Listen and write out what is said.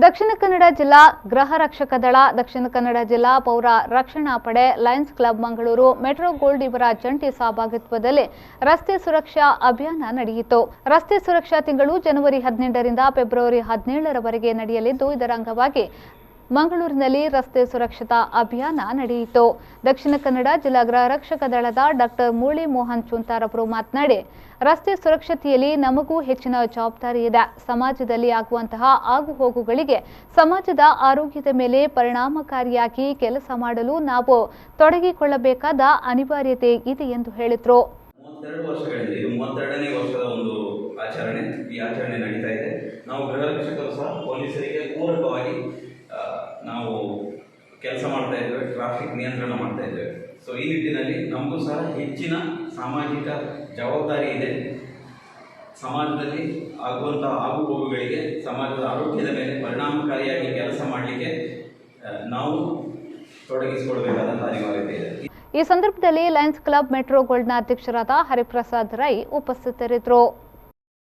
ದಕ್ಷಿಣ ಕನ್ನಡ ಜಿಲ್ಲಾ ಗೃಹ ರಕ್ಷಕ ದಳ, ದಕ್ಷಿಣ ಕನ್ನಡ ಜಿಲ್ಲಾ ಪೌರ ರಕ್ಷಣಾ ಪಡೆ, Lions club Mangaluru, metro gold ಇವರ ಜಂಟಿ ಸಹಭಾಗಿತ್ವದಲ್ಲಿ ರಸ್ತೆ ಸುರಕ್ಷಾ ಅಭಿಯಾನ ನಡೆಯಿತು. ರಸ್ತೆ ಸುರಕ್ಷಾ ತಿಂಗಳು ಜನವರಿ 18ರಿಂದ ಫೆಬ್ರವರಿ 17ರವರೆಗೆ ನಡೆಯಲಿದ್ದು, ಇದರ ಅಂಗವಾಗಿ ಮಂಗಳೂರಿನಲ್ಲಿ ರಸ್ತೆ ಸುರಕ್ಷತಾ ಅಭಿಯಾನ ನಡೆಯಿತು. ದಕ್ಷಿಣ ಕನ್ನಡ ಜಿಲ್ಲಾ ಗೃಹ ರಕ್ಷಕ ದಳದ ಡಾಕ್ಟರ್ ಮುರಳಿ ಮೋಹನ್ ಚುಂತಾರ್ ಅವರು ಮಾತನಾಡಿ, ರಸ್ತೆ ಸುರಕ್ಷತೆಯಲ್ಲಿ ನಮಗೂ ಹೆಚ್ಚಿನ ಜವಾಬ್ದಾರಿ ಇದೆ. ಸಮಾಜದಲ್ಲಿ ಆಗುವಂತಹ ಆಗುಹೋಗುಗಳಿಗೆ ಸಮಾಜದ ಆರೋಗ್ಯದ ಮೇಲೆ ಪರಿಣಾಮಕಾರಿಯಾಗಿ ಕೆಲಸ ಮಾಡಲು ನಾವು ತೊಡಗಿಕೊಳ್ಳಬೇಕಾದ ಅನಿವಾರ್ಯತೆ ಇದೆ ಎಂದು ಹೇಳಿದರು. 32 ವರ್ಷಗಳಿಂದ ಇದು 32ನೇ ವರ್ಷದ ಒಂದು ಆಚರಣೆ. ಈ ಆಚರಣೆ ನಡೀತಾ ಇದೆ. ನಾವು ಗೃಹ ರಕ್ಷಕರು ಸಹ ಪೊಲೀಸರಿಗೆ ಪೂರಕವಾಗಿ ನಾವು ಕೆಲಸ ಮಾಡ್ತಾ ಇದ್ದೇವೆ, ಟ್ರಾಫಿಕ್ ನಿಯಂತ್ರಣ ಮಾಡ್ತಾ ಇದ್ದೇವೆ. ಸೊ ಈ ನಿಟ್ಟಿನಲ್ಲಿ ನಮಗೂ ಸಹ ಹೆಚ್ಚಿನ ಸಾಮಾಜಿಕ ಜವಾಬ್ದಾರಿ ಇದೆ. ಸಮಾಜದಲ್ಲಿ ಆಗುವಂತಹ ಆಗುಹೋಗುಗಳಿಗೆ ಸಮಾಜದ ಆರೋಗ್ಯದ ಮೇಲೆ ಪರಿಣಾಮಕಾರಿಯಾಗಿ ಕೆಲಸ ಮಾಡಲಿಕ್ಕೆ ನಾವು ತೊಡಗಿಸಿಕೊಳ್ಬೇಕಾದಂತಹ ಅನಿವಾರ್ಯತೆ ಇದೆ. ಈ ಸಂದರ್ಭದಲ್ಲಿ ಲಯನ್ಸ್ ಕ್ಲಬ್ ಮೆಟ್ರೋ ಗೋಲ್ಡ್ನ ಅಧ್ಯಕ್ಷರಾದ ಹರಿಪ್ರಸಾದ್ ರೈ ಉಪಸ್ಥಿತರಿದ್ದರು.